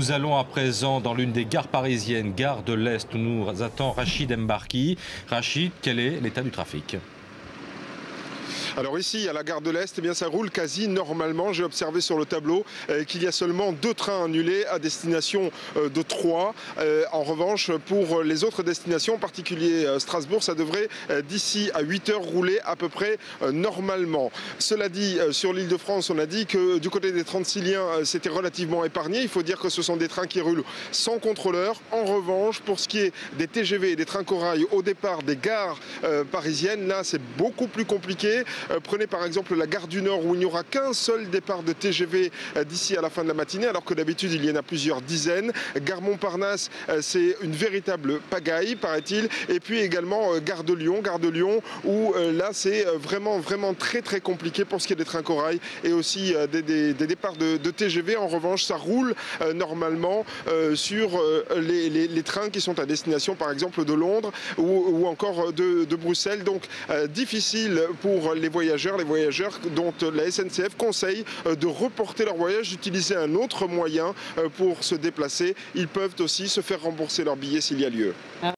Nous allons à présent dans l'une des gares parisiennes, gare de l'Est, où nous attend Rachid Mbarki. Rachid, quel est l'état du trafic ? Alors ici, à la gare de l'Est, eh bien, ça roule quasi normalement. J'ai observé sur le tableau qu'il y a seulement 2 trains annulés à destination de Troyes. En revanche, pour les autres destinations, en particulier Strasbourg, ça devrait d'ici à 8 heures rouler à peu près normalement. Cela dit, sur l'Île-de-France, on a dit que du côté des Transiliens, c'était relativement épargné. Il faut dire que ce sont des trains qui roulent sans contrôleur. En revanche, pour ce qui est des TGV et des trains corail au départ des gares parisiennes, là, c'est beaucoup plus compliqué. Prenez par exemple la gare du Nord où il n'y aura qu'un seul départ de TGV d'ici à la fin de la matinée, alors que d'habitude il y en a plusieurs dizaines. Gare Montparnasse, c'est une véritable pagaille, paraît-il. Et puis également gare de Lyon où là c'est vraiment très compliqué pour ce qui est des trains corail et aussi des départs de TGV. En revanche, ça roule normalement sur les trains qui sont à destination par exemple de Londres ou encore de Bruxelles. Donc difficile pour les voyageurs dont la SNCF conseille de reporter leur voyage, d'utiliser un autre moyen pour se déplacer. Ils peuvent aussi se faire rembourser leur billet s'il y a lieu.